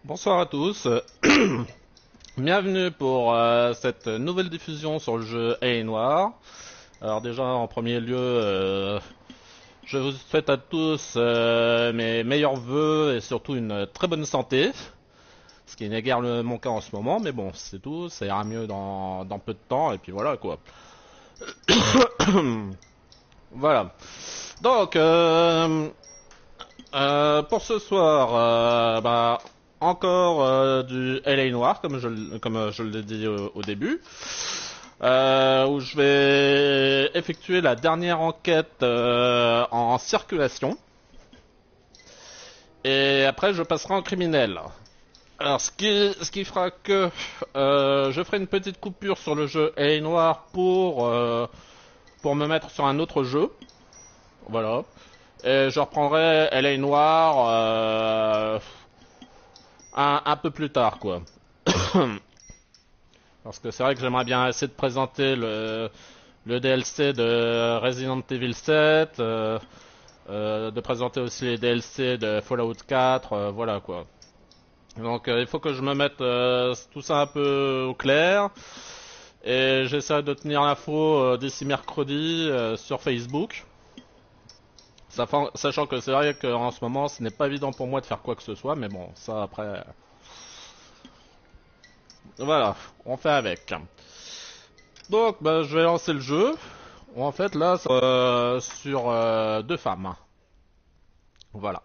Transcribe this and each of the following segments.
Bonsoir à tous, bienvenue pour cette nouvelle diffusion sur le jeu Noire. Alors déjà en premier lieu, je vous souhaite à tous mes meilleurs vœux et surtout une très bonne santé, ce qui n'est guère mon cas en ce moment, mais bon c'est tout, ça ira mieux dans peu de temps et puis voilà quoi. Voilà. Donc pour ce soir, encore du LA Noir, comme je l'ai dit au début, où je vais effectuer la dernière enquête en circulation. Et après, je passerai en criminel. Alors, ce qui fera que je ferai une petite coupure sur le jeu LA Noir pour me mettre sur un autre jeu. Voilà. Et je reprendrai LA Noire un peu plus tard, quoi. Parce que c'est vrai que j'aimerais bien essayer de présenter le DLC de Resident Evil 7, de présenter aussi les DLC de Fallout 4, voilà quoi. Donc il faut que je me mette tout ça un peu au clair. Et j'essaie de tenir l'info d'ici mercredi sur Facebook. Sachant que c'est vrai qu'en ce moment ce n'est pas évident pour moi de faire quoi que ce soit, mais bon, ça après... Voilà, on fait avec. Donc je vais lancer le jeu. En fait là, sur deux femmes. Voilà.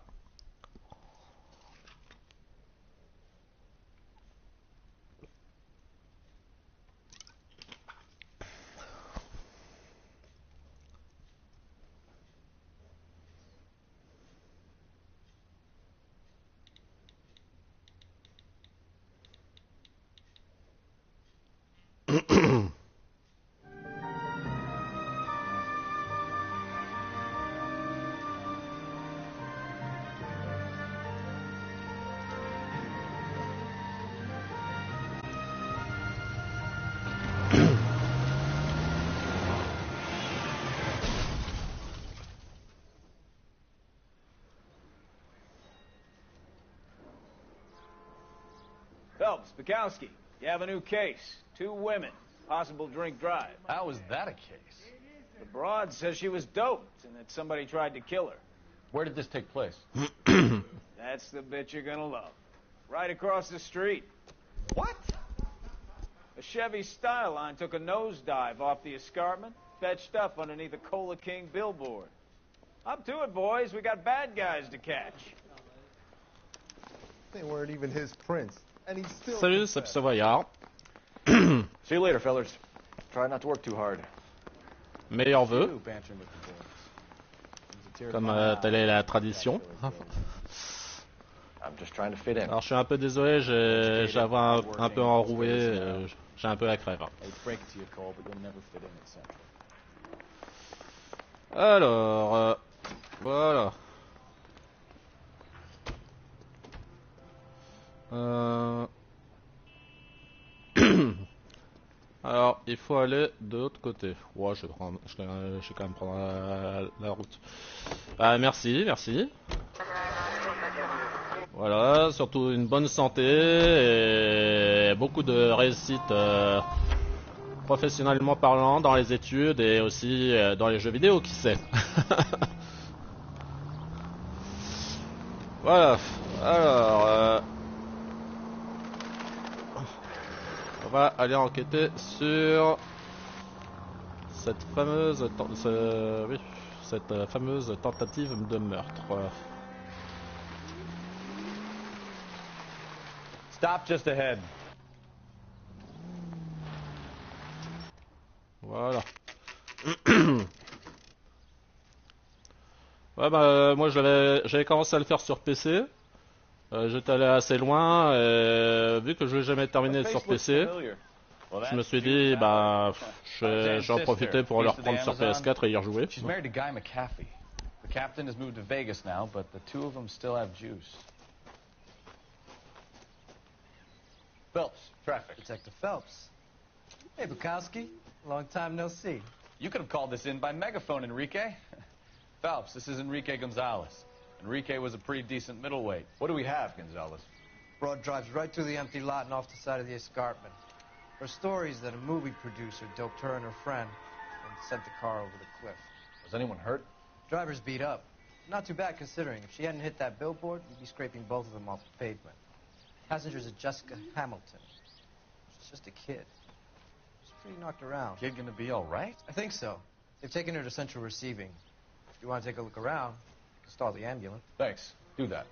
Phelps, Bukowski, you have a new case. 2 women, possible drink drive. How is that a case? The broad says she was doped and that somebody tried to kill her. Where did this take place? That's the bit you're gonna love. Right across the street. What? A Chevy Styline took a nosedive off the escarpment, fetched up underneath a Cola King billboard. Up to it, boys. We got bad guys to catch. They weren't even his prints. And he's still Salut, c'est Savoyard. See you later, fellas. Try not to work too hard. Meilleurs vœux, comme telle est la tradition. I'm just trying to fit in. Alors je suis un peu désolé, j'ai un peu enroué, j'ai un peu la crève. Alors, voilà. Alors, il faut aller de l'autre côté. Ouais, je vais quand même prendre la route. Merci, merci. Voilà, surtout une bonne santé et beaucoup de réussite professionnellement parlant dans les études et aussi dans les jeux vidéo, qui sait. Voilà, alors... on va aller enquêter sur cette fameuse tentative de meurtre. Stop just ahead. Voilà. Ouais, moi j'avais commencé à le faire sur PC. J'étais allé assez loin et vu que je l'ai jamais terminé sur PC, je me suis dit j'en profitais pour le reprendre sur PS4 et y rejouer. She's married to Guy McAfee. The captain has moved to Vegas now, but the two of them still have juice. Phelps, traffic. Detective Phelps. Hey, Bukowski. Long time no see. You could have called this in by megaphone, Enrique. Phelps, this is Enrique Gonzalez. Enrique was a pretty decent middleweight. What do we have, Gonzalez? Broad drives right through the empty lot and off the side of the escarpment. Her story is that a movie producer doped her and her friend and sent the car over the cliff. Was anyone hurt? Driver's beat up. Not too bad considering. If she hadn't hit that billboard, you'd be scraping both of them off the pavement. Passenger's a Jessica Hamilton. She's just a kid. She's pretty knocked around. Kid gonna be all right? I think so. They've taken her to central receiving. If you want to take a look around, you can stall the ambulance. Thanks. Do that.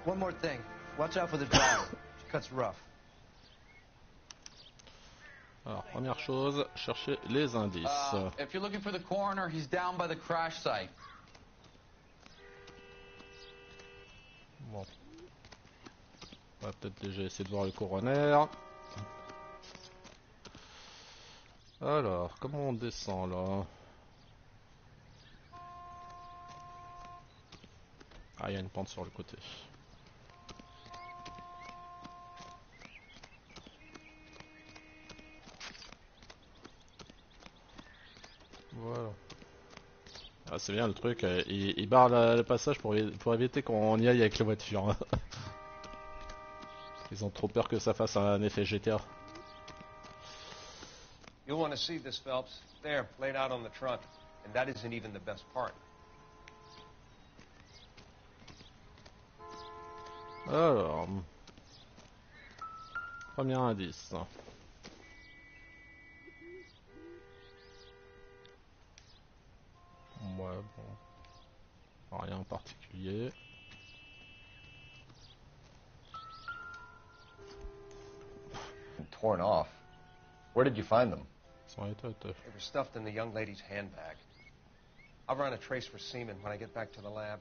One more thing. Watch out for the driver. She cuts rough. Alors, première chose, chercher les indices. If you're looking for the coroner, he's down by the crash site. Bon. On va peut-être déjà essayer de voir le coroner. Alors, comment on descend là? Ah, il y a une pente sur le côté. Voilà. Ah, c'est bien le truc, il barre le passage pour éviter qu'on y aille avec la voiture. Hein. Ils ont trop peur que ça fasse un effet GTA. You'll want to see this, Phelps. There, laid out on the trunk. And that isn't even the best part. Alors, premier indice. Ouais, bon. Rien en particulier. Torn off. Where did you find them? Ils sont étonnés. They were stuffed in the young lady's handbag. I'll run a trace for semen when I get back to the lab.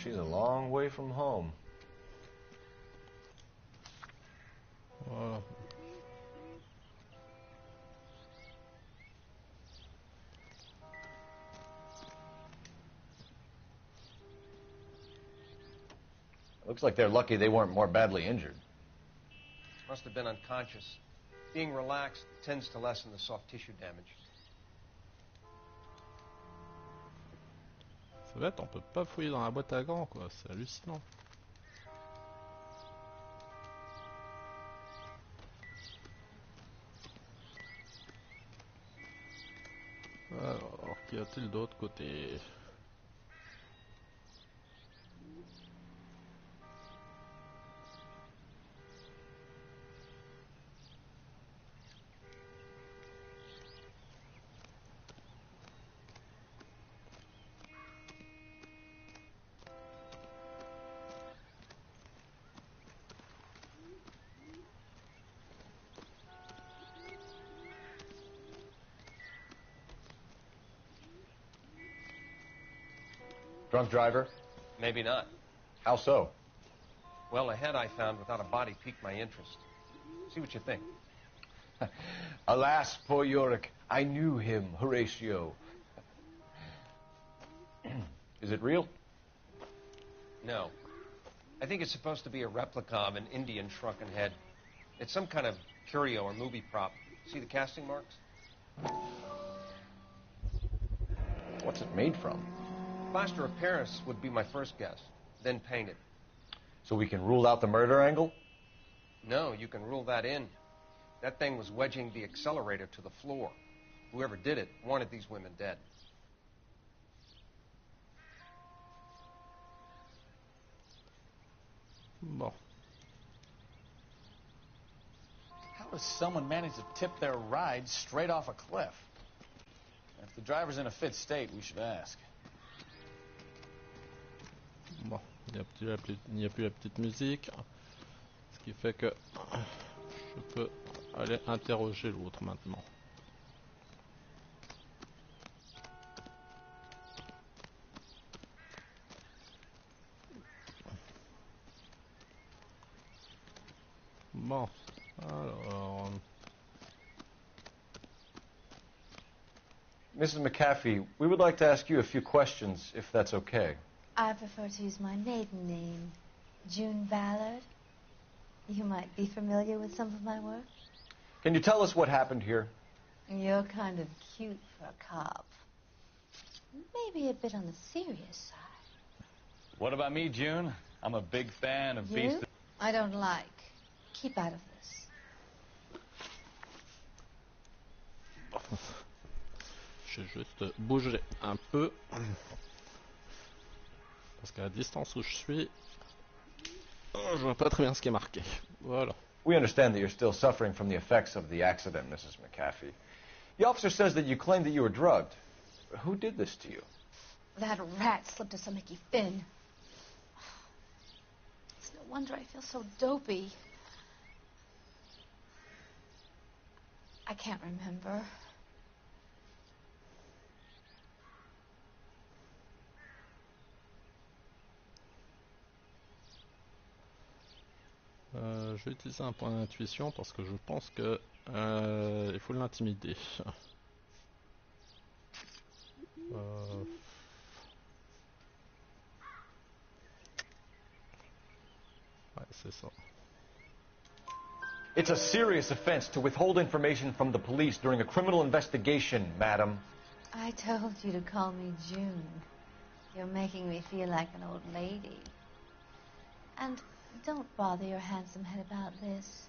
She's a long way from home. Voilà. Looks like they're lucky they weren't more badly injured. Must have been unconscious. Being relaxed tends to lessen the soft tissue damage. C'est bête, on peut pas fouiller dans la boîte à gants quoi, c'est hallucinant. Alors, qu'y a-t-il d'autre côté? Drunk driver? Maybe not. How so? Well, a head I found without a body piqued my interest. See what you think. Alas, poor Yorick. I knew him, Horatio. Is it real? No. I think it's supposed to be a replica of an Indian shrunken head. It's some kind of curio or movie prop. See the casting marks? What's it made from? Plaster of Paris would be my first guess, then painted. So we can rule out the murder angle? No, you can rule that in. That thing was wedging the accelerator to the floor. Whoever did it wanted these women dead. Bon. How does someone manage to tip their ride straight off a cliff? If the driver's in a fit state, we should ask. Bon, il n'y a plus la petite musique. Ce qui fait que je peux aller interroger l'autre maintenant. Bon, alors... Mrs. McAfee, we would like to ask you a few questions, if that's okay. I prefer to use my maiden name, June Ballard. You might be familiar with some of my work. Can you tell us what happened here? You're kind of cute for a cop. Maybe a bit on the serious side. What about me, June? I'm a big fan of You? I don't like. Keep out of this. Je vais juste bouger un peu. Parce qu'à la distance où je suis, je vois pas très bien ce qui est marqué. Voilà. We understand that you're still suffering from the effects of the accident, Mrs. McAfee. The officer says that you claimed that you were drugged. Who did this to you? That rat slipped a some Mickey Finn. It's no wonder I feel so dopey. I can't remember. Je vais utiliser un point d'intuition parce que je pense que il faut l'intimider. Ouais, c'est ça. It's a serious offense to withhold information from the police during a criminal investigation, madam. I told you to call me June. You're making me feel like an old lady. And don't bother your handsome head about this.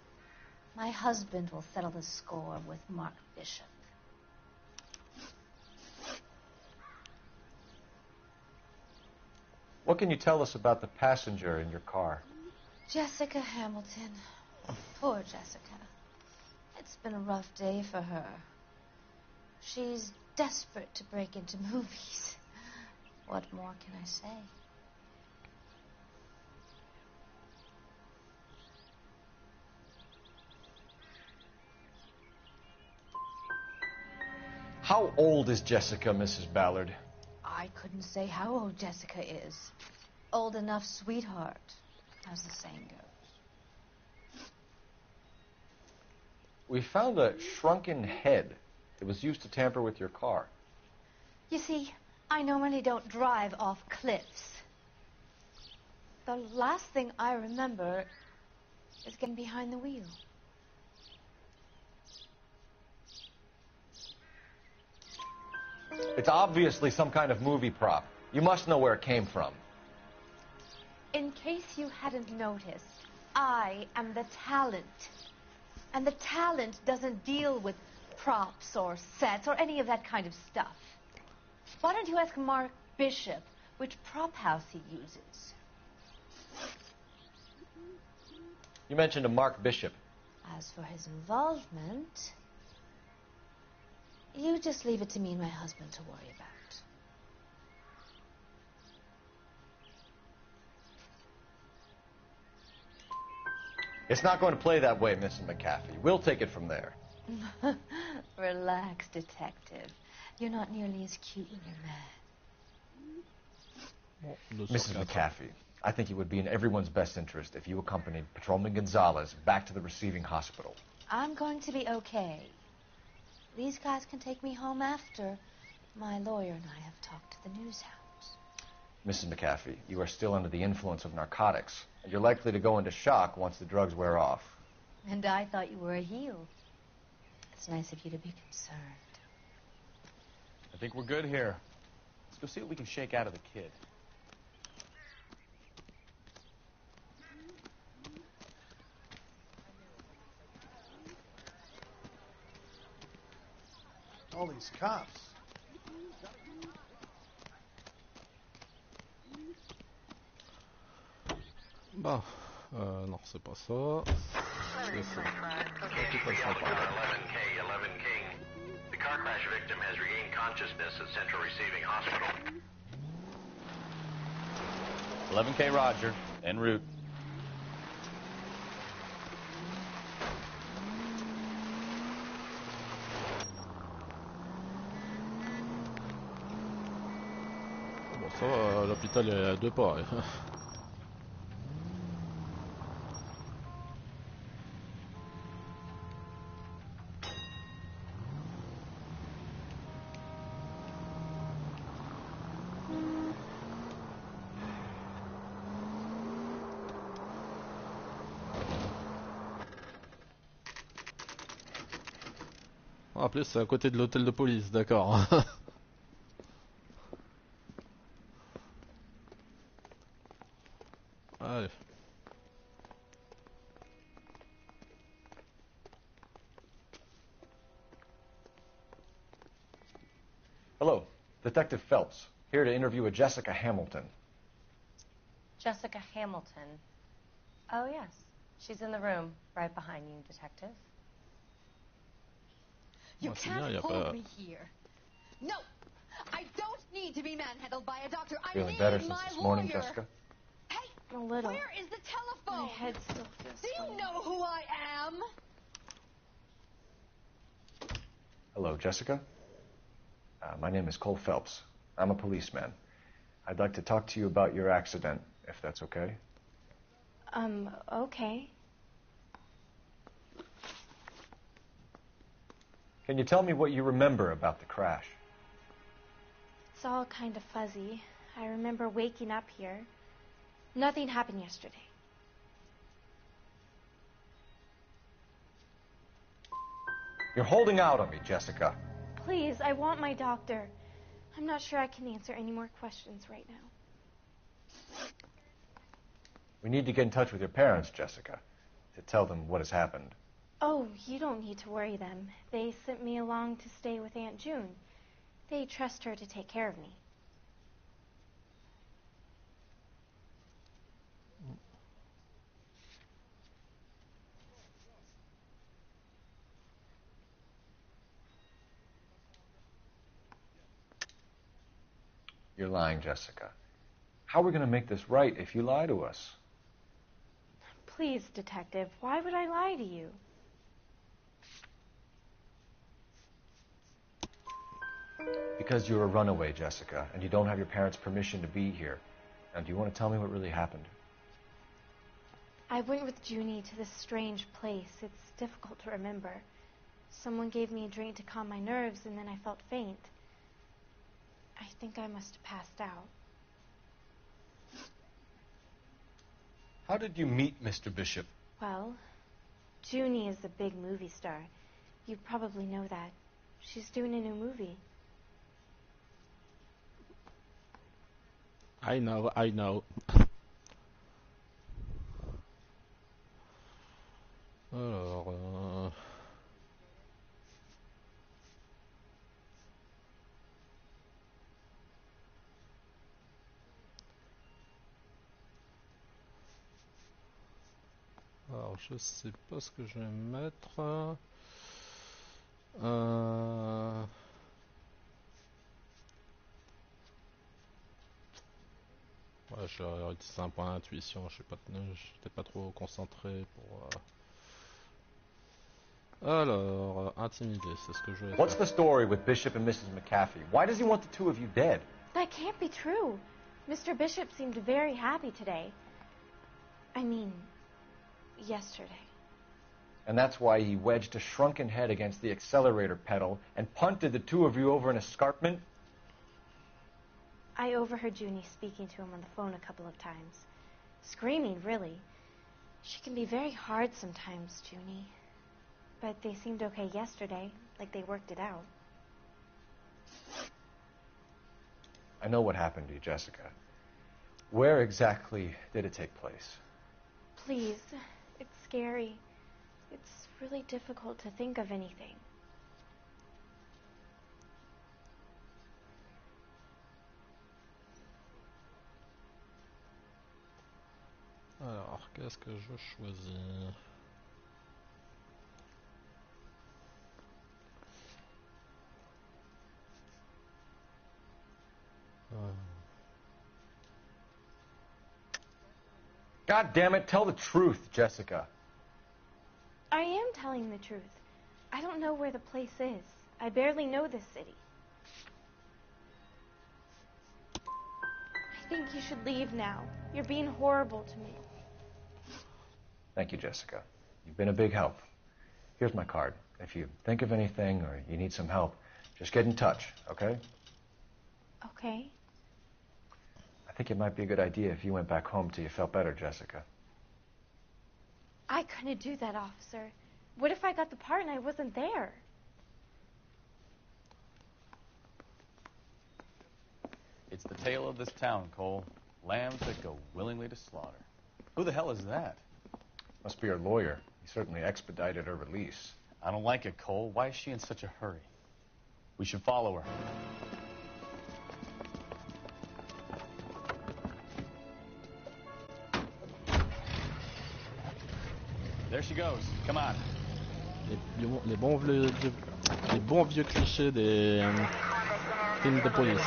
My husband will settle the score with Mark Bishop. What can you tell us about the passenger in your car? Jessica Hamilton. Poor Jessica. It's been a rough day for her. She's desperate to break into movies. What more can I say? How old is Jessica, Mrs. Ballard? I couldn't say how old Jessica is. Old enough, sweetheart, as the saying goes. We found a shrunken head that was used to tamper with your car. You see, I normally don't drive off cliffs. The last thing I remember is getting behind the wheel. It's obviously some kind of movie prop. You must know where it came from. In case you hadn't noticed, I am the talent. And the talent doesn't deal with props or sets or any of that kind of stuff. Why don't you ask Mark Bishop which prop house he uses? You mentioned a Mark Bishop. As for his involvement, you just leave it to me and my husband to worry about. It's not going to play that way, Mrs. McAfee. We'll take it from there. Relax, detective. You're not nearly as cute when you're mad. Mrs. McAfee, I think it would be in everyone's best interest if you accompanied Patrolman Gonzalez back to the receiving hospital. I'm going to be okay. These guys can take me home after. My lawyer and I have talked to the news hounds. Mrs. McAfee, you are still under the influence of narcotics, and you're likely to go into shock once the drugs wear off. And I thought you were a heel. It's nice of you to be concerned. I think we're good here. Let's go see what we can shake out of the kid. All these cops. Bah, non, c'est pas ça. C'est ça. The car crash victim has regained consciousness at Central Receiving Hospital. 11K Roger, en route. Bon, ça va, l'hôpital est à 2 pas. En plus, c'est à côté de l'hôtel de police, d'accord. Allez. Hello, Detective Phelps, here to interview a Jessica Hamilton. Jessica Hamilton. Oh, yes. She's in the room, right behind you, Detective. You Well, can't yeah, hold but- me here. No! I don't need to be manhandled by a doctor. I Feeling need better since my this morning, lawyer. Jessica? Hey! A little. Where is the telephone? My head still feels Do you funny. know who I am? Hello, Jessica. My name is Cole Phelps. I'm a policeman. I'd like to talk to you about your accident, if that's okay. Okay. Can you tell me what you remember about the crash? It's all kind of fuzzy. I remember waking up here. Nothing happened yesterday. You're holding out on me, Jessica. Please, I want my doctor. I'm not sure I can answer any more questions right now. We need to get in touch with your parents, Jessica, to tell them what has happened. Oh, you don't need to worry them. They sent me along to stay with Aunt June. They trust her to take care of me. You're lying, Jessica. How are we going to make this right if you lie to us? Please, Detective, why would I lie to you? Because you're a runaway, Jessica, and you don't have your parents' permission to be here. Now, do you want to tell me what really happened? I went with Junie to this strange place. It's difficult to remember. Someone gave me a drink to calm my nerves, and then I felt faint. I think I must have passed out. How did you meet Mr. Bishop? Well, Junie is a big movie star. You probably know that. She's doing a new movie. I know. Alors, alors, je sais pas ce que je vais mettre. Ouais, je vais utiliser un point d'intuition. Je sais pas, j'étais pas trop concentré pour. Alors, intimider, c'est ce que je vais What's faire. the story with Bishop and Mrs. McAfee? Why does he want the two of you dead? That can't be true. Mr. Bishop seemed very happy today. I mean, yesterday. And that's why he wedged a shrunken head against the accelerator pedal and punted the two of you over an escarpment? I overheard Junie speaking to him on the phone a couple of times. Screaming, really. She can be very hard sometimes, Junie. But they seemed okay yesterday, like they worked it out. I know what happened to you, Jessica. Where exactly did it take place? Please, it's scary. It's really difficult to think of anything. Alors, qu'est-ce que je choisis? God damn it, tell the truth, Jessica. I am telling the truth. I don't know where the place is. I barely know this city. I think you should leave now. You're being horrible to me. Thank you, Jessica. You've been a big help. Here's my card. If you think of anything or you need some help, just get in touch, okay? Okay. I think it might be a good idea if you went back home till you felt better, Jessica. I couldn't do that, officer. What if I got the part and I wasn't there? It's the tale of this town, Cole. Lambs that go willingly to slaughter. Who the hell is that? Must be her lawyer. He certainly expedited her release. I don't like it, Cole. Why is she in such a hurry? We should follow her. There she goes. Come on. Les bons vieux clichés des films de police.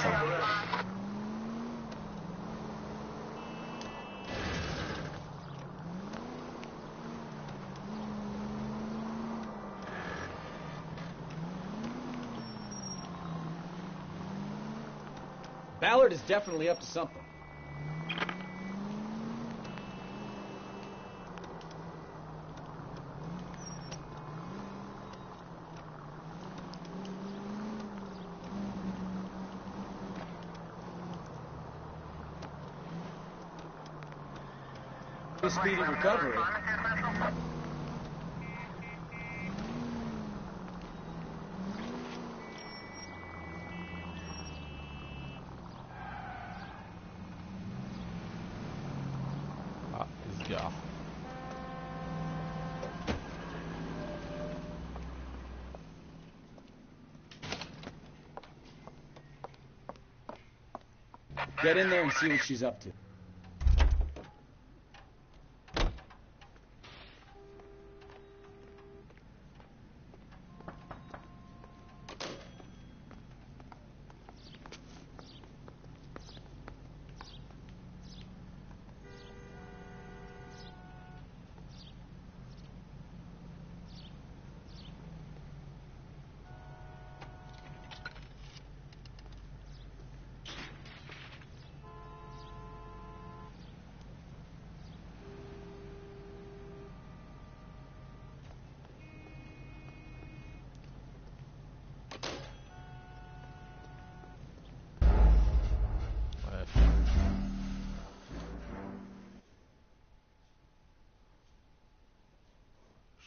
Ballard is definitely up to something. Speedy recovery. Ah, il se gare. Get in there and see what she's up to.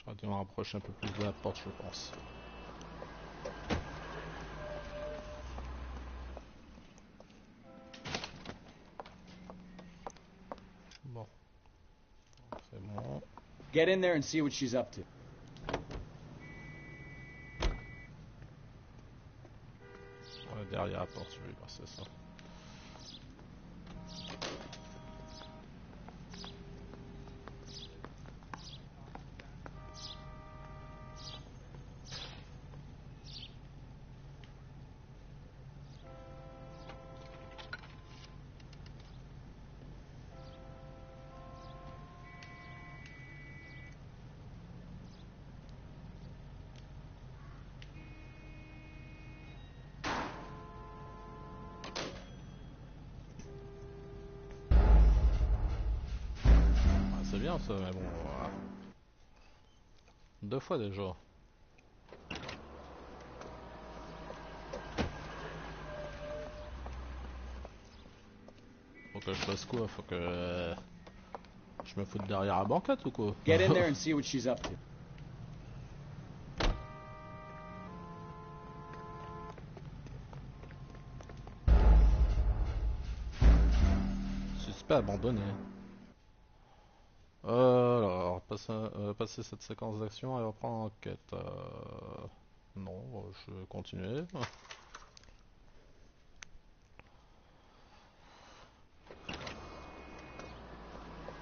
J'aurais dû me rapprocher un peu plus de la porte, je pense. Bon. C'est bon. Get in there and see what she's up to. Ouais, derrière la porte, je vais passer ça. bien ça, mais bon... 2 fois déjà. Faut que je fasse quoi? Faut que... je me foute derrière la banquette ou quoi? Get in there and see what she's up to. Suspect abandonné. Alors, passer cette séquence d'action et reprendre l'enquête. Non, je vais continuer.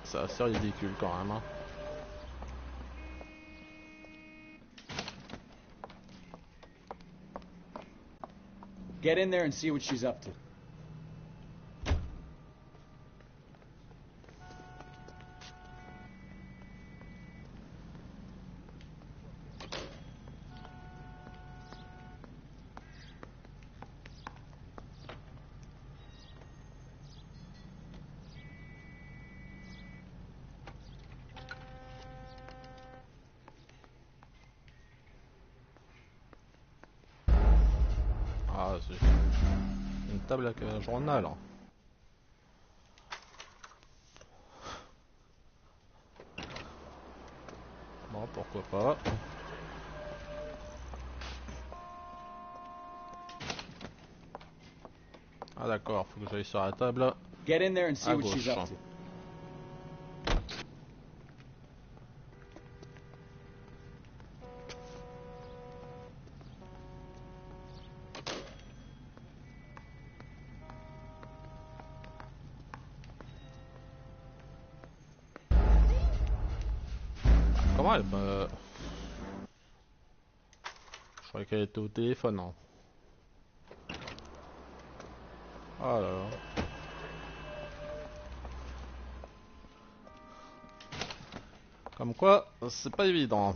C'est assez ridicule quand même. Hein. Get in there and see what she's up to. Ah, c'est une table avec un journal. Bon, pourquoi pas. Ah d'accord, faut que j'aille sur la table. Get in there and see À what she's gauche. up to. Comment elle me... Je croyais qu'elle était au téléphone. Hein. Ah là là. Comme quoi, c'est pas évident.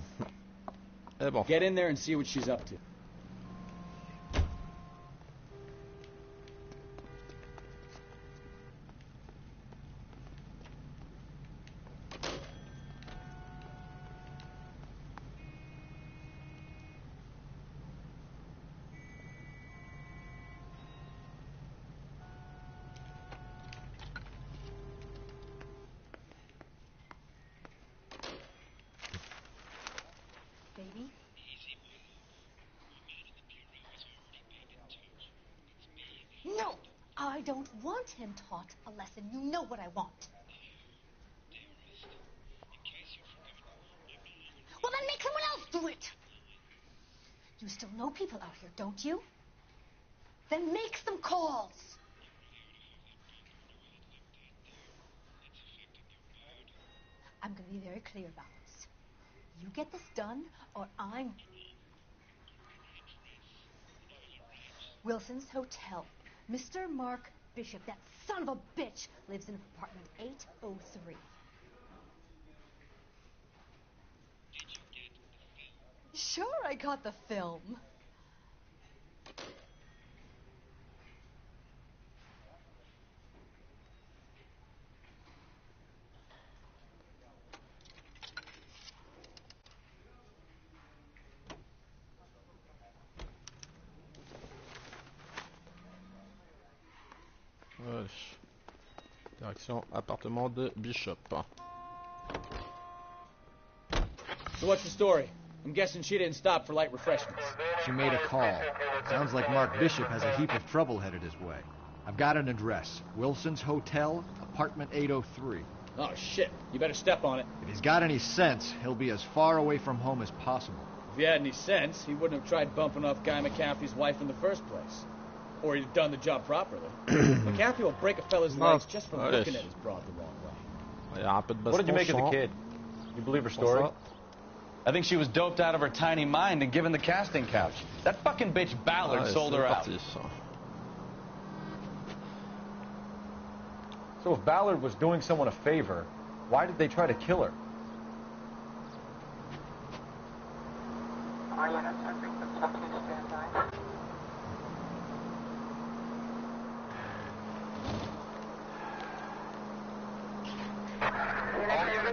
Eh bon. Get in there and see what she's up to. Baby? No! I don't want him taught a lesson. You know what I want. Well, then make someone else do it! You still know people out here, don't you? Then make some calls! I'm going to be very clear about this. You get this done, or I'm... Wilson's Hotel. Mr. Mark Bishop, that son of a bitch, lives in apartment 803. Sure, I got the film. Wesh. Direction appartement de Bishop. So what's the story? I'm guessing she didn't stop for light refreshments. She made a call. Sounds like Mark Bishop has a heap of trouble headed his way. I've got an address. Wilson's Hotel, apartment 803. Oh, shit. You better step on it. If he's got any sense, he'll be as far away from home as possible. If he had any sense, he wouldn't have tried bumping off Guy McCaffrey's wife in the first place. Or he'd have done the job properly. McCaffrey will break a fella's legs just from looking at his broad the wrong way. What did you make of the kid? You believe her story? I think she was doped out of her tiny mind and given the casting couch. That fucking bitch Ballard sold her out. So if Ballard was doing someone a favor, why did they try to kill her? All units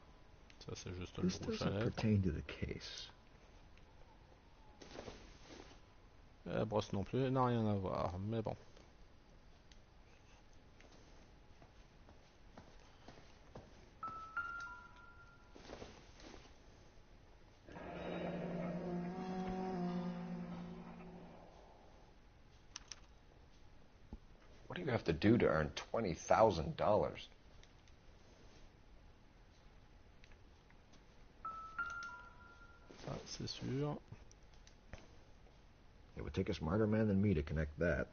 Ça c'est juste le This rouge à doesn't lèvres. pertain to the case. La brosse non plus, n'a rien à voir, mais bon. What do you have to do to earn $20,000? Ça, c'est sûr. It would take a smarter man than me to connect that.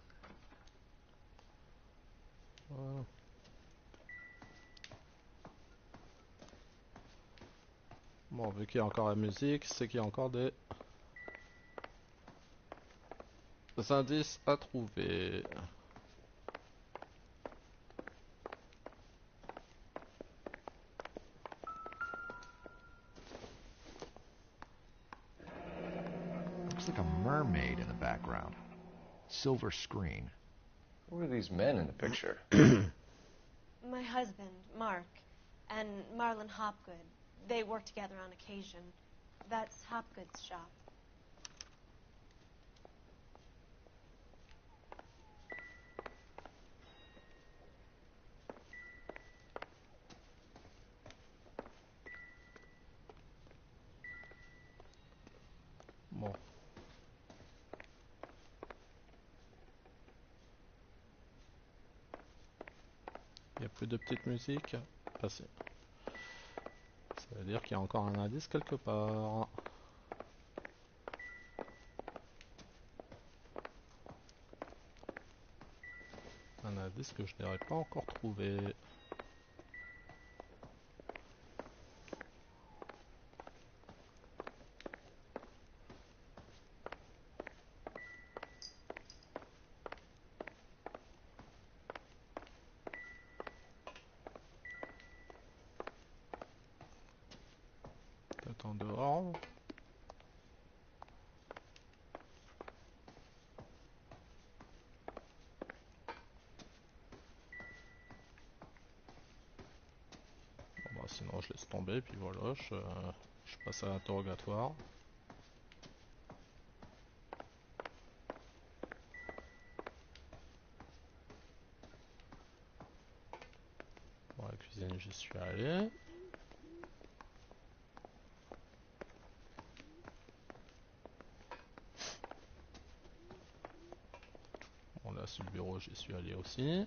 Voilà. Bon, vu qu'il y a encore la musique, c'est qu'il y a encore des indices à trouver. Looks like a mermaid in the background. Silver screen. Who are these men in the picture? My husband, Mark, and Marlon Hopgood. They work together on occasion. That's Hopgood's shop. Bon. Il n'y a plus de petite musique. Passé. Ça veut dire qu'il y a encore un indice quelque part. Un indice que je n'aurais pas encore trouvé. Peut-être en dehors. Bon, bah, sinon je laisse tomber, puis voilà, je passe à l'interrogatoire. Bon, la cuisine, j'y suis allé. Bon, là, sur le bureau, j'y suis allé aussi.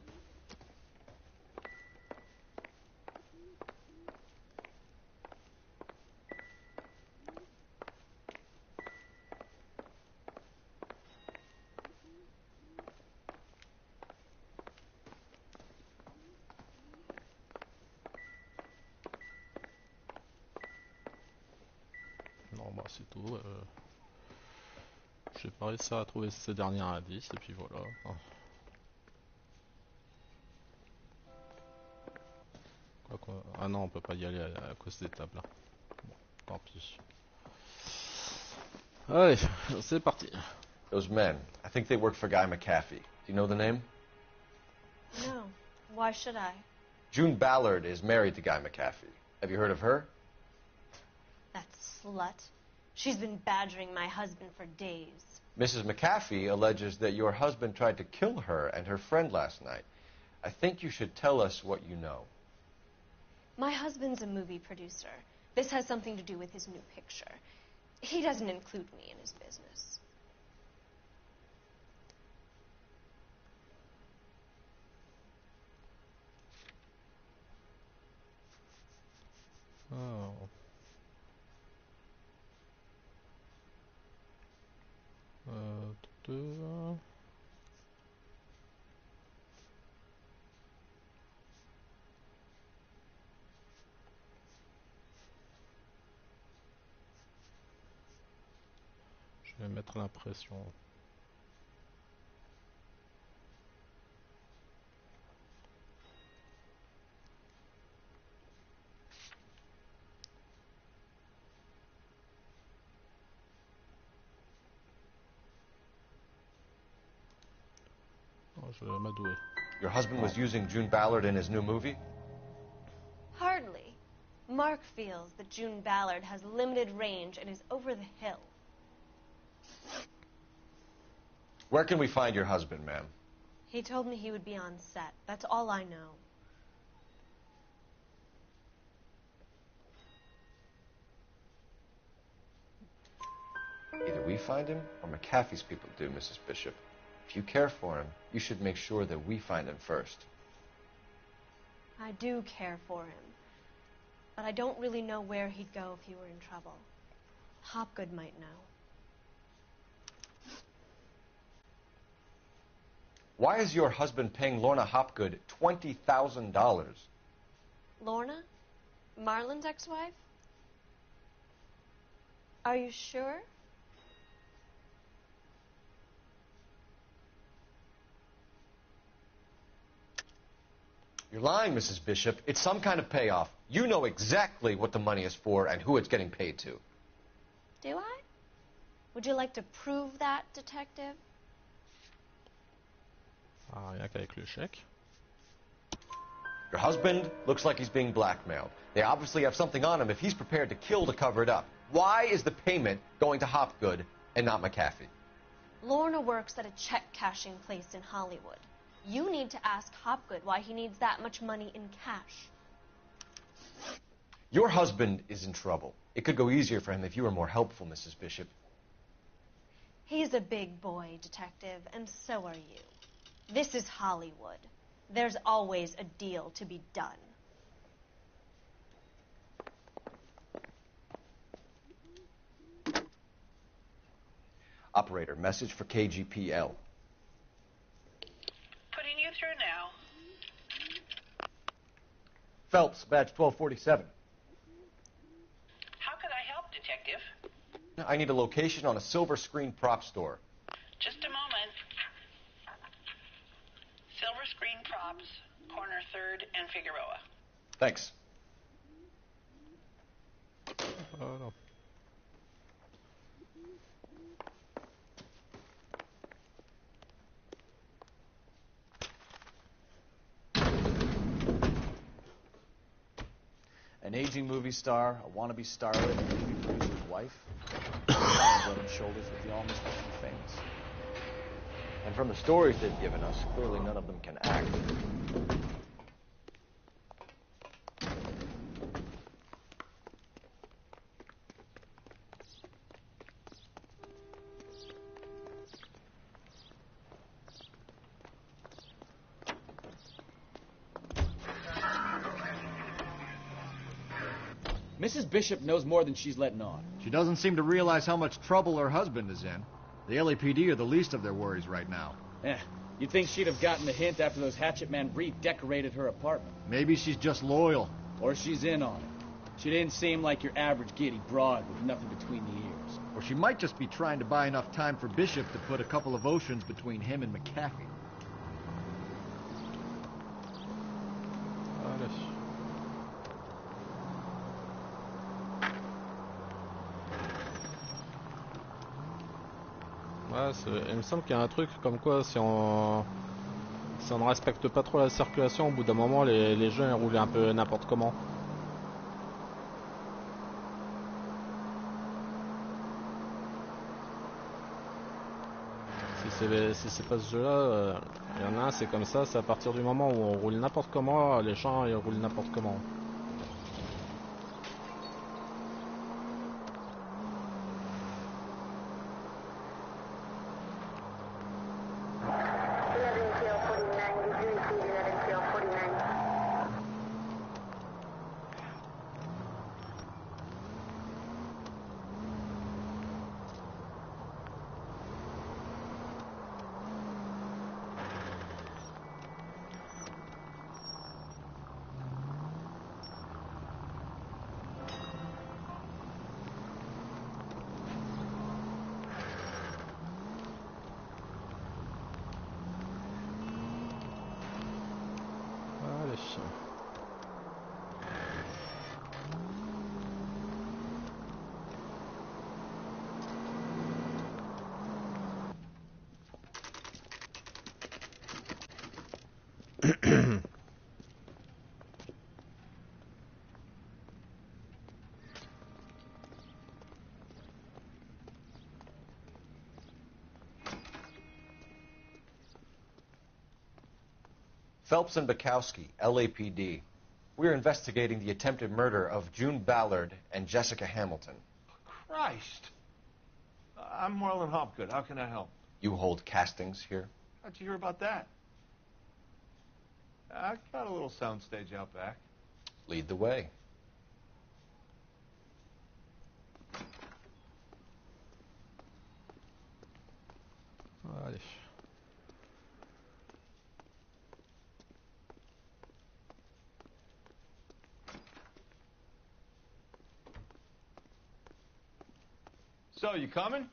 Non, bah c'est tout. J'ai pas réussi à trouver ces derniers indices, et puis voilà. Ah non, on peut pas y aller à cause des tables. Bon, tant pis. Allez, c'est parti. Those men, I think they work for Guy McAfee. Do you know the name? No. Why should I? June Ballard is married to Guy McAfee. Have you heard of her? That slut. She's been badgering my husband for days. Mrs. McAfee alleges that your husband tried to kill her and her friend last night. I think you should tell us what you know. My husband's a movie producer. This has something to do with his new picture. He doesn't include me in his business. Oh. Deux. Je vais mettre l'impression. Oh, je vais m'adouer. Your husband was using June Ballard in his new movie? Hardly. Mark feels that June Ballard has limited range and is over the hill. Where can we find your husband, ma'am? He told me he would be on set. That's all I know. Either we find him or McAfee's people do, Mrs. Bishop. If you care for him, you should make sure that we find him first. I do care for him. But I don't really know where he'd go if he were in trouble. Hopgood might know. Why is your husband paying Lorna Hopgood $20,000? Lorna? Marlon's ex-wife? Are you sure? You're lying, Mrs. Bishop. It's some kind of payoff. You know exactly what the money is for and who it's getting paid to. Do I? Would you like to prove that, detective? Rien qu'avec le chèque. Your husband looks like he's being blackmailed. They obviously have something on him if he's prepared to kill to cover it up. Why is the payment going to Hopgood and not McAfee? Lorna works at a check-cashing place in Hollywood. You need to ask Hopgood why he needs that much money in cash. Your husband is in trouble. It could go easier for him if you were more helpful, Mrs. Bishop. He's a big boy, detective, and so are you. This is Hollywood. There's always a deal to be done. Operator, message for KGPL. Putting you through now. Phelps, badge 1247. How could I help, Detective? I need a location on a silver screen prop store. Just a moment. Silver Screen Props, corner 3rd and Figueroa. Thanks. Oh, no. An aging movie star, a wannabe starlet, and a movie producer's wife. Rubbing shoulders with the almost famous. And from the stories they've given us, clearly none of them can act. Mrs. Bishop knows more than she's letting on. She doesn't seem to realize how much trouble her husband is in. The LAPD are the least of their worries right now. You'd think she'd have gotten the hint after those Hatchet Man redecorated her apartment. Maybe she's just loyal. Or she's in on it. She didn't seem like your average giddy broad with nothing between the ears. Or she might just be trying to buy enough time for Bishop to put a couple of oceans between him and McAfee. Ouais, il me semble qu'il y a un truc comme quoi si on ne respecte pas trop la circulation, au bout d'un moment les gens ils roulent un peu n'importe comment. Si c'est pas ce jeu-là, il y en a un c'est comme ça, c'est à partir du moment où on roule n'importe comment, les gens ils roulent n'importe comment. Phelps and Bukowski, LAPD. We're investigating the attempted murder of June Ballard and Jessica Hamilton. Christ. I'm Marlon Hopgood. How can I help? You hold castings here? How'd you hear about that? I got a little soundstage out back. Lead the way. Allez. So, you coming?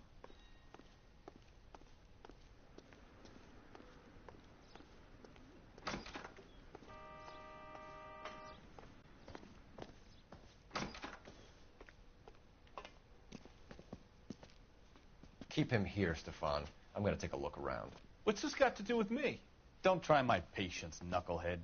Keep him here, Stefan. I'm going to take a look around. What's this got to do with me? Don't try my patience, knucklehead.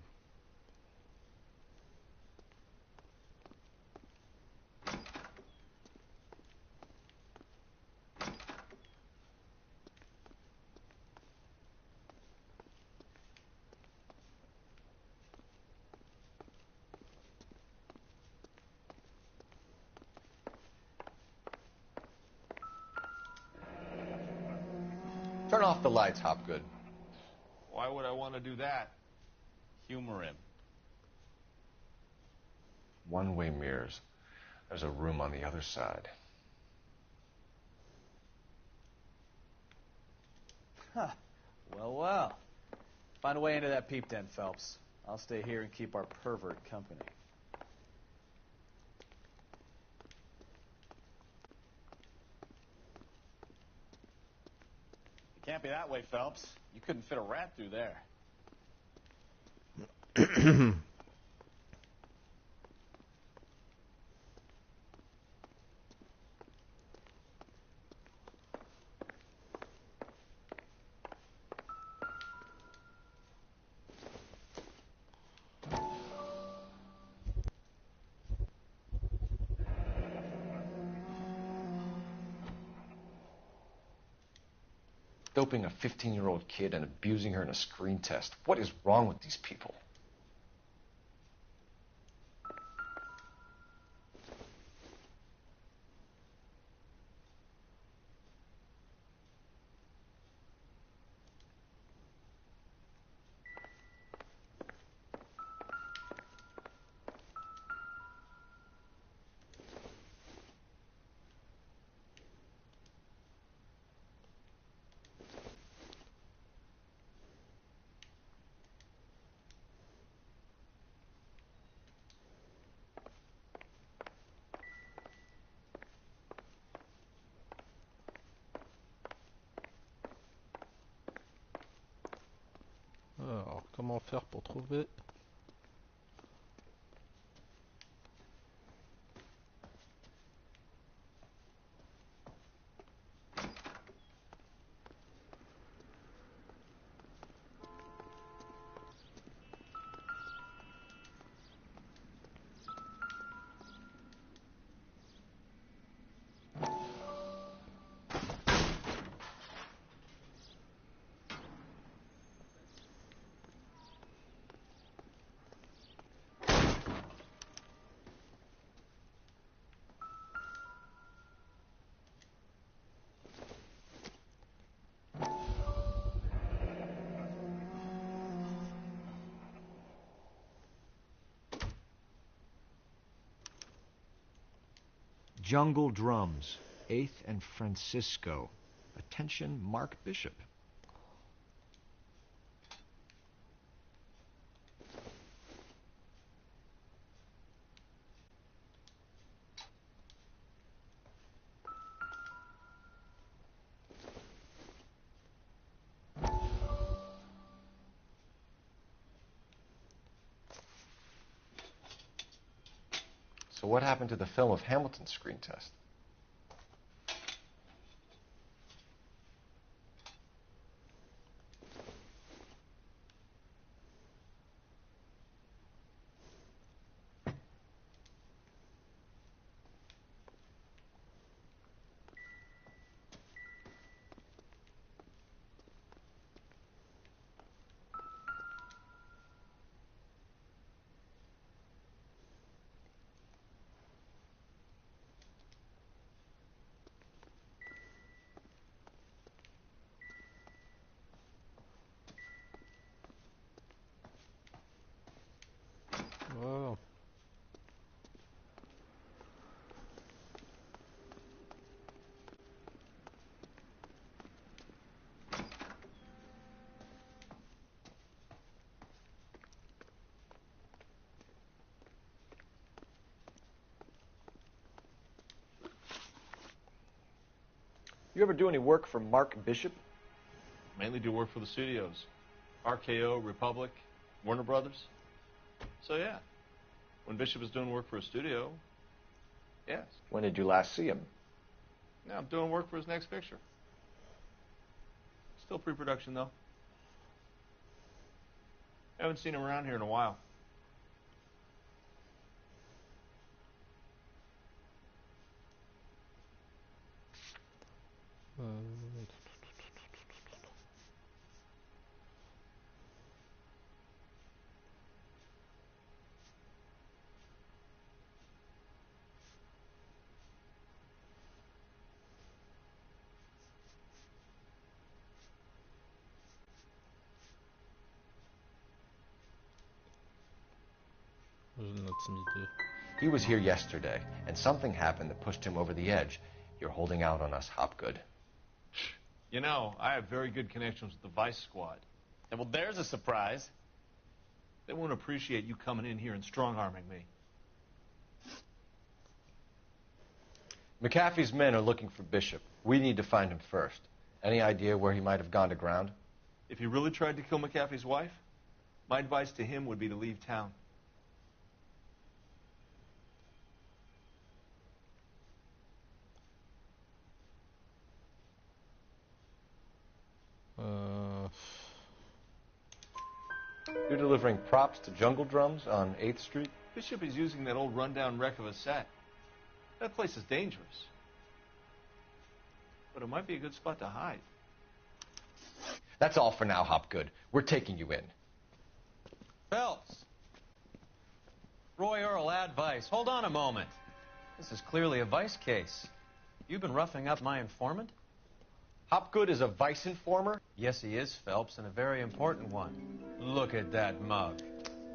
Turn off the lights, Hopgood. Why would I want to do that? Humor him. One-way mirrors. There's a room on the other side. Huh. Well, well. Find a way into that peep den, Phelps. I'll stay here and keep our pervert company. It can't be that way, Phelps. You couldn't fit a rat through there. Doping a 15-year-old kid and abusing her in a screen test. What is wrong with these people? Alors, comment faire pour trouver... Jungle Drums, 8th and Francisco. Attention, Mark Bishop. So what happened to the film of Hamilton's screen test? Oh. You ever do any work for Mark Bishop? Mainly do work for the studios. RKO, Republic, Warner Brothers. So yeah, when Bishop is doing work for a studio, yes. When did you last see him? Now I'm doing work for his next picture. Still pre-production though. Haven't seen him around here in a while. He was here yesterday, and something happened that pushed him over the edge. You're holding out on us, Hopgood. You know, I have very good connections with the Vice Squad. And well, there's a surprise. They won't appreciate you coming in here and strong-arming me. McAfee's men are looking for Bishop. We need to find him first. Any idea where he might have gone to ground? If he really tried to kill McAfee's wife, my advice to him would be to leave town. You're delivering props to Jungle Drums on 8th Street? Bishop is using that old rundown wreck of a set. That place is dangerous. But it might be a good spot to hide. That's all for now, Hopgood. We're taking you in. Phelps. Roy Earl, ad vice. Hold on a moment. This is clearly a vice case. You've been roughing up my informant? Hopgood is a vice informer? Yes, he is, Phelps, and a very important one. Look at that mug.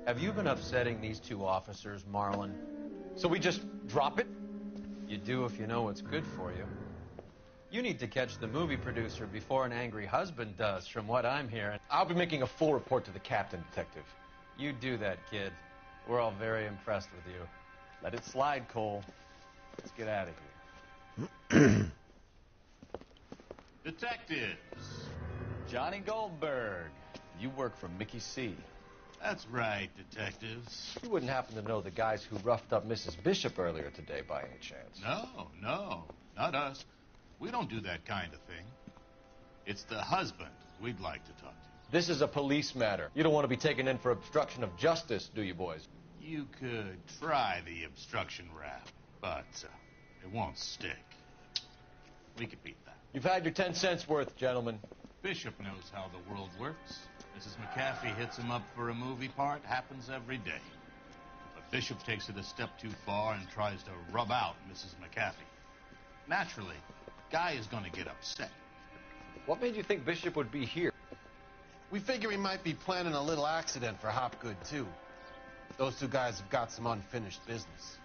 Have you been upsetting these two officers, Marlin? So we just drop it? You do if you know what's good for you. You need to catch the movie producer before an angry husband does, from what I'm hearing. I'll be making a full report to the captain, Detective. You do that, kid. We're all very impressed with you. Let it slide, Cole. Let's get out of here. Detectives. Johnny Goldberg. You work for Mickey C. That's right, detectives. You wouldn't happen to know the guys who roughed up Mrs. Bishop earlier today by any chance? No, not us. We don't do that kind of thing. It's the husband we'd like to talk to. This is a police matter. You don't want to be taken in for obstruction of justice, do you, boys? You could try the obstruction rap, but it won't stick. We could beat that. You've had your 10 cents worth, gentlemen. Bishop knows how the world works. Mrs. McAfee hits him up for a movie part. Happens every day. But Bishop takes it a step too far and tries to rub out Mrs. McAfee. Naturally, Guy is going to get upset. What made you think Bishop would be here? We figure he might be planning a little accident for Hopgood, too. Those two guys have got some unfinished business.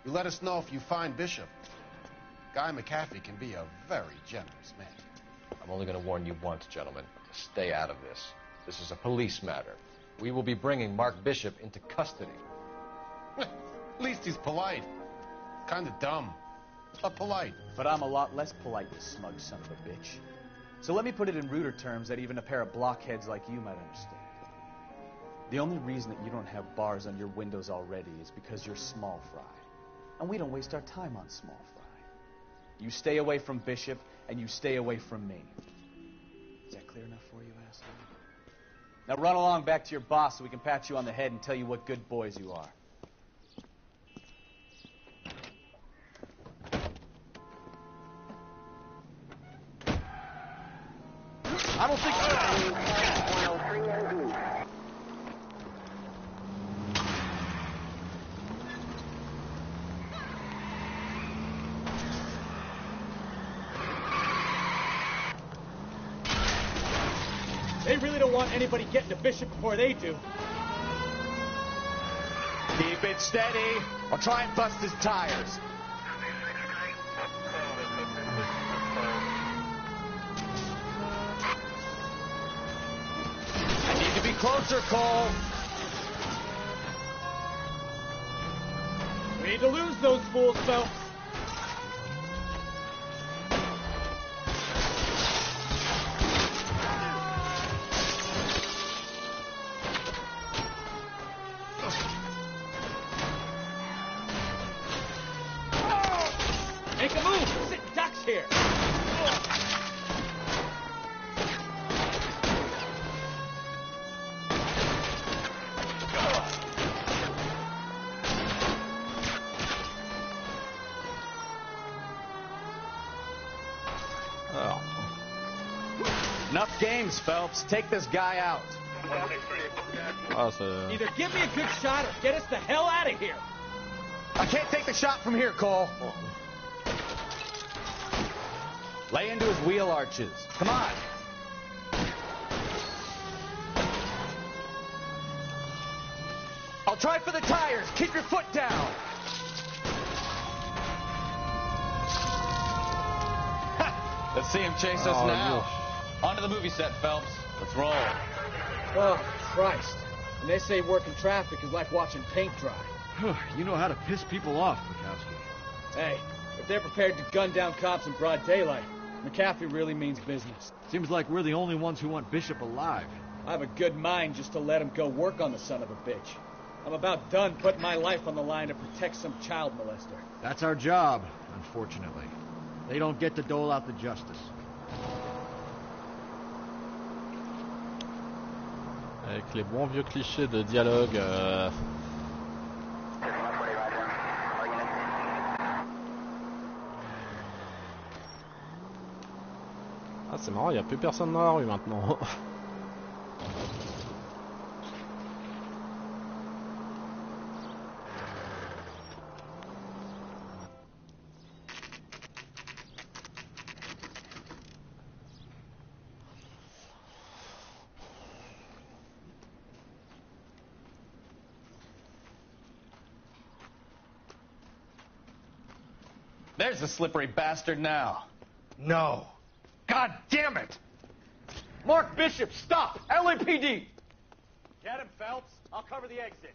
You let us know if you find Bishop. Guy McAfee can be a very generous man. I'm only going to warn you once, gentlemen, to stay out of this. This is a police matter. We will be bringing Mark Bishop into custody. At least he's polite. Kind of dumb, but polite. But I'm a lot less polite, you smug son of a bitch. So let me put it in ruder terms that even a pair of blockheads like you might understand. The only reason that you don't have bars on your windows already is because you're small fry. And we don't waste our time on small fry. You stay away from Bishop, and you stay away from me. Is that clear enough for you, asshole? Now run along back to your boss so we can pat you on the head and tell you what good boys you are. I don't think... They really don't want anybody getting to Bishop before they do. Keep it steady, or try and bust his tires. I need to be closer, Cole. We need to lose those fools, Phelps. Make a move! Sit ducks here! Enough games, Phelps. Take this guy out. Either give me a good shot or get us the hell out of here. I can't take the shot from here, Cole. Lay into his wheel arches. Come on. I'll try for the tires. Keep your foot down. Let's see him chase us now. On to the movie set, Phelps. Let's roll. Oh, Christ. And they say working traffic is like watching paint dry. You know how to piss people off, Mikowski. Hey, if they're prepared to gun down cops in broad daylight, McAfee really means business. Seems like we're the only ones who want Bishop alive. I have a good mind just to let him go work on the son of a bitch. I'm about done putting my life on the line to protect some child molester. That's our job, unfortunately. They don't get to dole out the justice. Avec les bons vieux clichés de dialogue. Ah, c'est marrant, il n'y a plus personne dans la rue maintenant. There's the slippery bastard now. No. God damn it! Mark Bishop, stop! LAPD! Get him, Phelps. I'll cover the exit.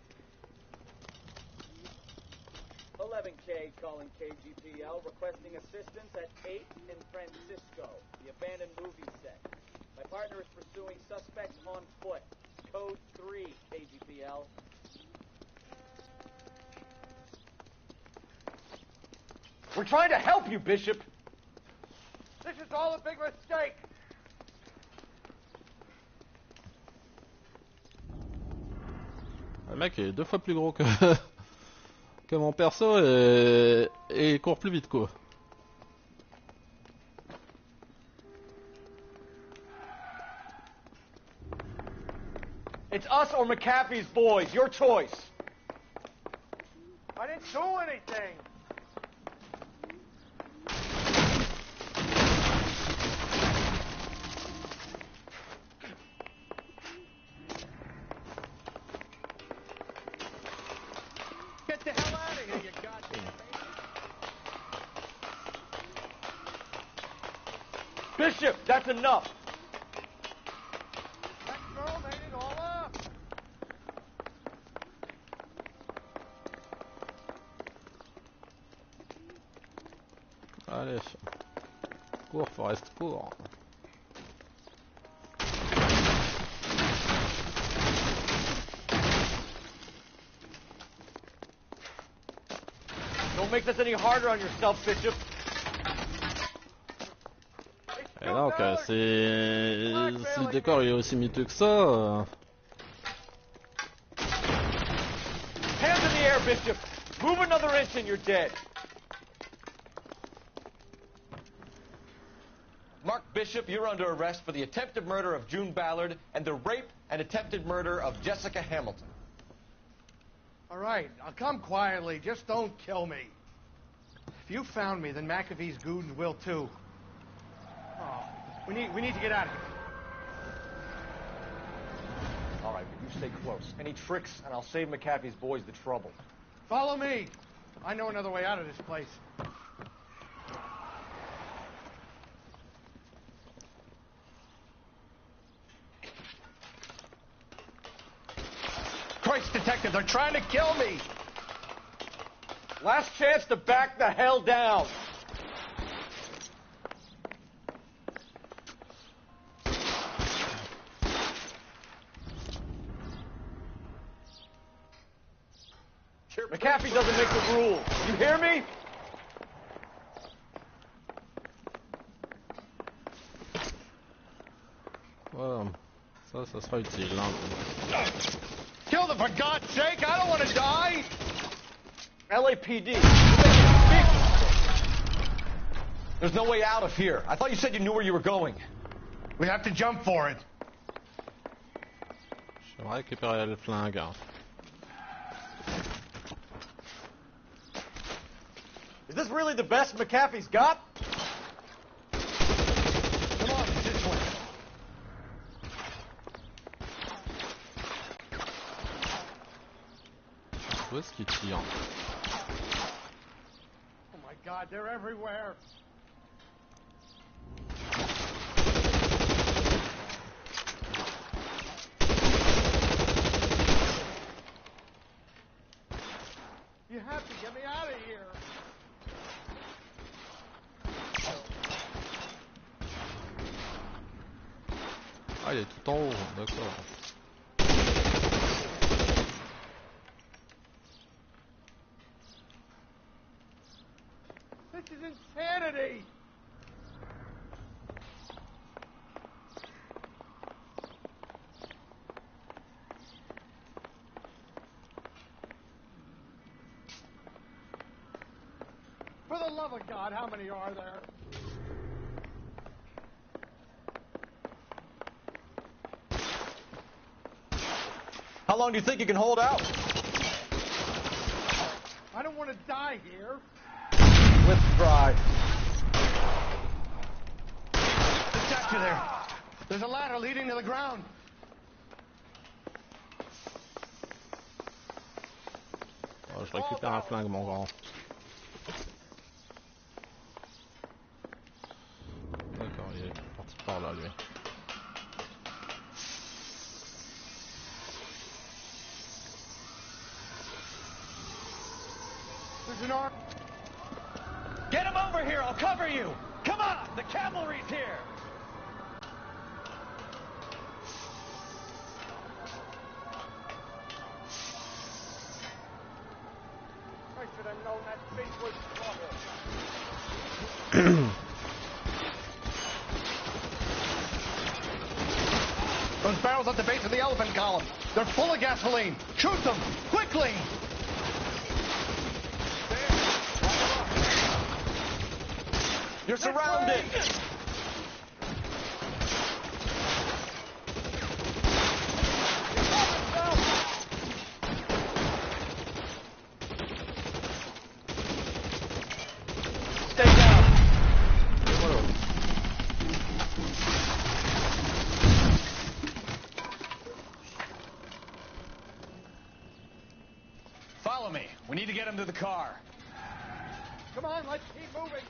11K calling KGPL, requesting assistance at 8 in Francisco, the abandoned movie set. My partner is pursuing suspects on foot. Code 3, KGPL. We're trying to help you, Bishop. This is all a big mistake. Le mec est 2 fois plus gros que, que mon perso et il court plus vite quoi. It's us or McAfee's boys. Your choice. I didn't do anything. Get the hell out of here, you goddamn Bishop, that's enough. That girl made it all up. Allez, cours Forrest, cours. Don't make this any harder on yourself, Bishop. Et donc, si le décor est aussi miteux que ça... Hands in the air, Bishop. Move another inch and you're dead. Mark Bishop, you're under arrest for the attempted murder of June Ballard and the rape and attempted murder of Jessica Hamilton. All right, I'll come quietly. Just don't kill me. If you found me, then McAfee's goons will too. Oh, we need to get out of here. All right, but you stay close. Any tricks, and I'll save McAfee's boys the trouble. Follow me. I know another way out of this place. Christ, Detective, they're trying to kill me! Last chance to back the hell down. McAfee doesn't make the rules. You hear me? Ouais, ça sera utile. Hein. Kill them, for God's sake! I don't want to die! LAPD. There's no way out of here. I thought you said you knew where you were going. We have to jump for it. J'aimerais récupérer le flingue. Hein. Is this really the best McAfee's got? Come on, this way. Où est-ce qu'il tire? Oh my God, they're everywhere. You have to get me out of here. Ah, il est tout en haut, d'accord. This is insanity. For the love of God, how many are there? How long do you think you can hold out? I don't want to die here. With pride. Detective there. There's a ladder leading to the ground. Oh, je récupère un flingue, mon grand. D'accord, il est parti par là, lui. Get him over here, I'll cover you! Come on, the cavalry's here! I should have known that bitch was trouble. Those barrels at the base of the elephant column. They're full of gasoline. Shoot them! Quickly! You're surrounded! Stay down! Follow me. We need to get him to the car. Come on, let's keep moving.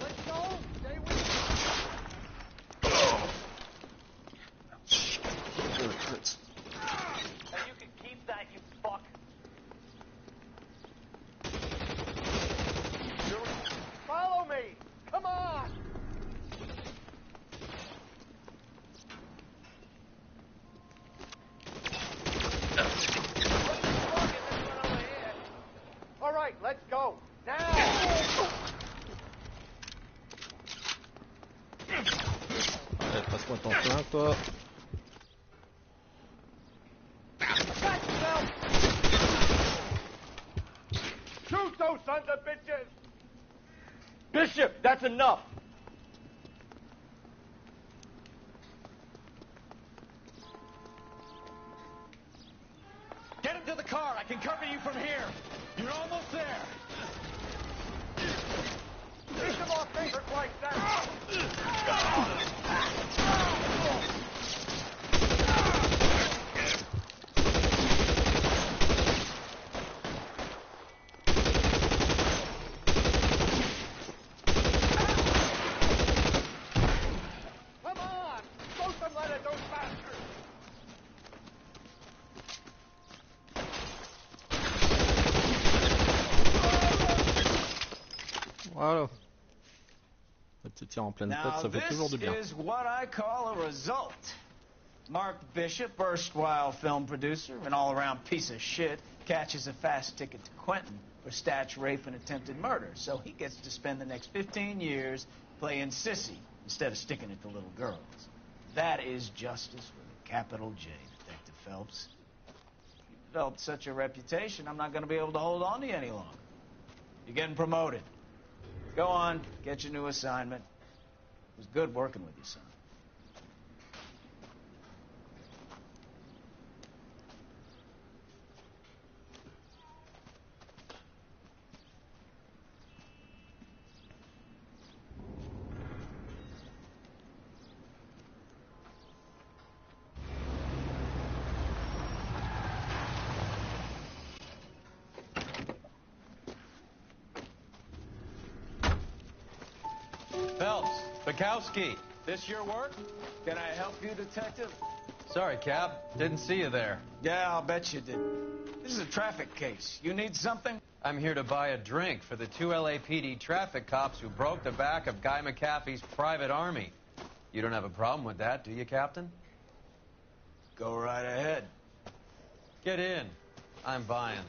Let's go. Stay with me. It really hurts. And you can keep that, you fuck. Follow me. Come on. All right, let's go. Now. Allez, passe-moi ton flingue, toi. Shoot those sons of bitches. Bishop, that's enough! Get him to the car. I can cover you from here. You're almost there. fingers like that! Come on! Don't let it, those bastards! Voilà. Le petit tir en pleine tête, Now ça fait toujours du bien. this is what I call a result. Mark Bishop, erstwhile film producer, an all-around piece of shit, catches a fast ticket to Quentin for statch rape and attempted murder. So he gets to spend the next 15 years playing sissy instead of sticking it to little girls. That is justice with a capital J, Detective Phelps. You developed such a reputation, I'm not going to be able to hold on to you any longer. You're getting promoted. Go on, get your new assignment. It was good working with you, son. Phelps, Bukowski. This your work? Can I help you, Detective? Sorry, Cap. Didn't see you there. Yeah, I'll bet you did. This is a traffic case. You need something? I'm here to buy a drink for the 2 LAPD traffic cops who broke the back of Guy McAfee's private army. You don't have a problem with that, do you, Captain? Go right ahead. Get in. I'm buying.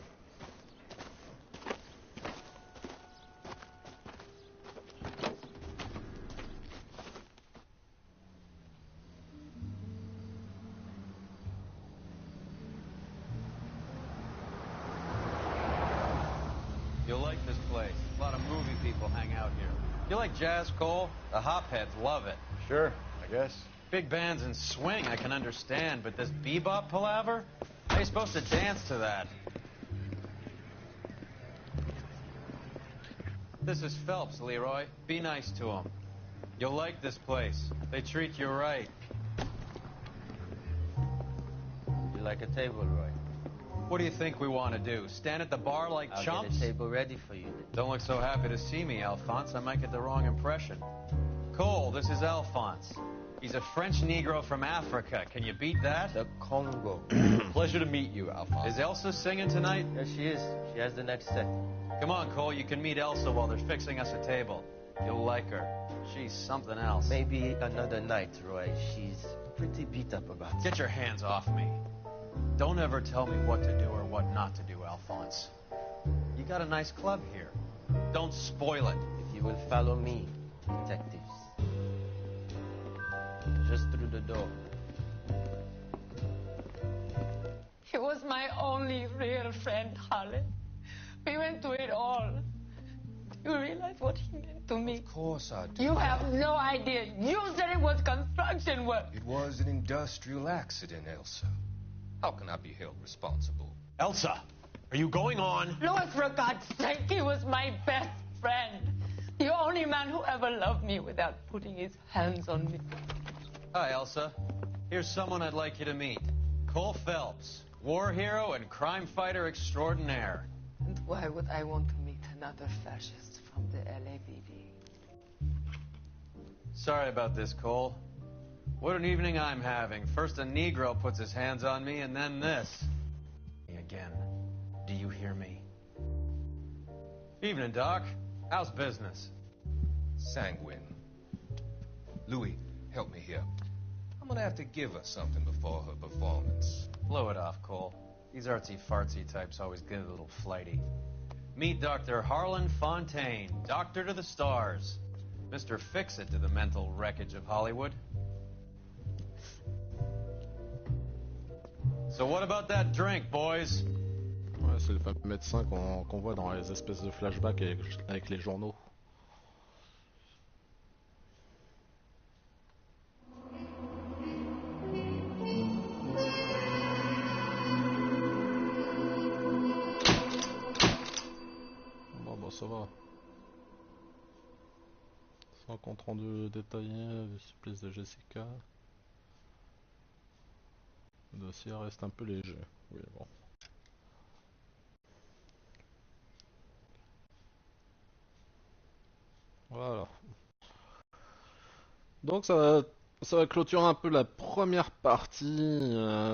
You'll like this place. A lot of movie people hang out here. You like jazz, Cole? The hopheads love it. Sure, I guess. Big bands and swing I can understand, but this bebop palaver? How are you supposed to dance to that? This is Phelps, Leroy. Be nice to him. You'll like this place. They treat you right. You like a table, Roy? What do you think we want to do? Stand at the bar like I'll chumps? get a table ready for you. Don't look so happy to see me, Alphonse. I might get the wrong impression. Cole, this is Alphonse. He's a French Negro from Africa. Can you beat that? The Congo. Pleasure to meet you, Alphonse. Is Elsa singing tonight? Yes, she is. She has the next set. Come on, Cole. You can meet Elsa while they're fixing us a table. You'll like her. She's something else. Maybe another night, Roy. She's pretty beat up about it. Get your hands off me. Don't ever tell me what to do or what not to do, Alphonse. You got a nice club here. Don't spoil it. If you will follow me, detectives. Just through the door. He was my only real friend, Harlan. We went through it all. Do you realize what he meant to me? Of course I do. You have no idea. You said it was construction work. It was an industrial accident, Elsa. How can I be held responsible? Elsa, are you going on? Louis, for God's sake, he was my best friend. The only man who ever loved me without putting his hands on me. Hi, Elsa. Here's someone I'd like you to meet. Cole Phelps, war hero and crime fighter extraordinaire. And why would I want to meet another fascist from the LAPD? Sorry about this, Cole. What an evening I'm having. First a Negro puts his hands on me, and then this. Again. Do you hear me? Evening, Doc. How's business? Sanguine. Louis, help me here. I'm gonna have to give her something before her performance. Blow it off, Cole. These artsy-fartsy types always get a little flighty. Meet Dr. Harlan Fontaine, doctor to the stars. Mr. Fix-It to the mental wreckage of Hollywood. So what about that drink, boys? Ouais, c'est le fameux médecin qu'on voit dans les espèces de flashbacks avec les journaux. Bon, ça va. Sans compte rendu détaillé du supplice de Jessica. Le dossier reste un peu léger. Oui, bon. Voilà. Donc ça va clôturer un peu la première partie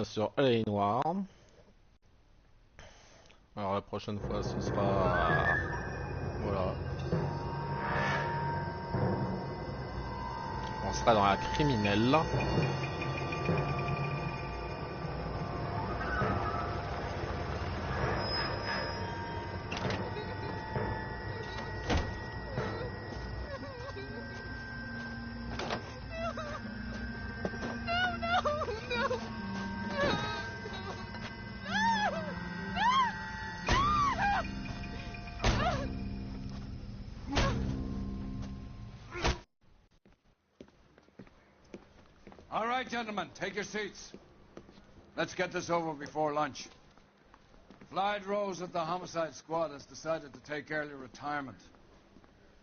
sur Noire. Alors la prochaine fois ce sera... Voilà. On sera dans la criminelle. All right, gentlemen, take your seats. Let's get this over before lunch. Floyd Rose of the Homicide Squad has decided to take early retirement.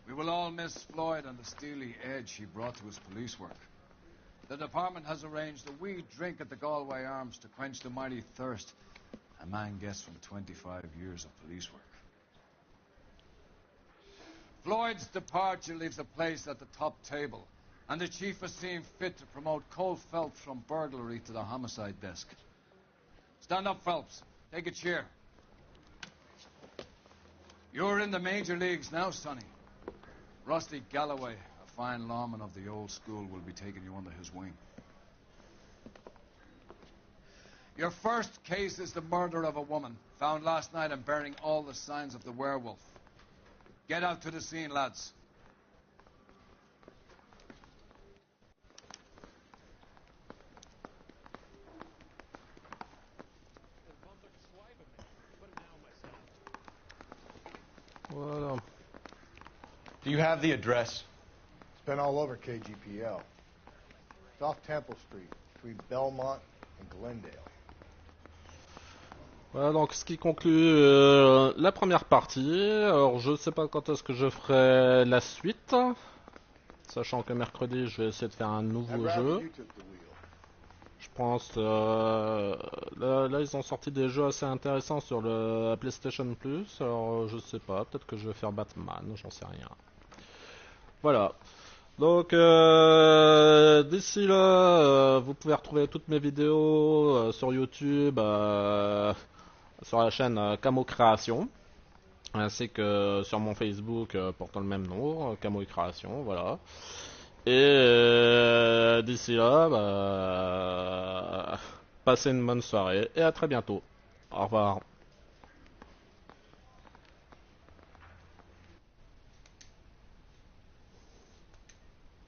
We will all miss Floyd and the steely edge he brought to his police work. The department has arranged a wee drink at the Galway Arms to quench the mighty thirst a man gets from 25 years of police work. Floyd's departure leaves a place at the top table, and the chief has seen fit to promote Cole Phelps from burglary to the homicide desk. Stand up, Phelps. Take a chair. You're in the major leagues now, Sonny. Rusty Galloway, a fine lawman of the old school, will be taking you under his wing. Your first case is the murder of a woman, found last night and bearing all the signs of the werewolf. Get out to the scene, lads. Voilà. Do you have the address? It's been all over KGPL. It's off Temple Street, between Belmont and Glendale. Voilà donc ce qui conclut la première partie. Alors je sais pas quand est-ce que je ferai la suite. Sachant que mercredi je vais essayer de faire un nouveau jeu. Je pense là ils ont sorti des jeux assez intéressants sur le PlayStation Plus. Alors je sais pas, peut-être que je vais faire Batman, j'en sais rien. Voilà. Donc d'ici là, vous pouvez retrouver toutes mes vidéos sur YouTube, sur la chaîne Camo Création, ainsi que sur mon Facebook portant le même nom, Camo Création, voilà. Et d'ici là, passez une bonne soirée et à très bientôt. Au revoir.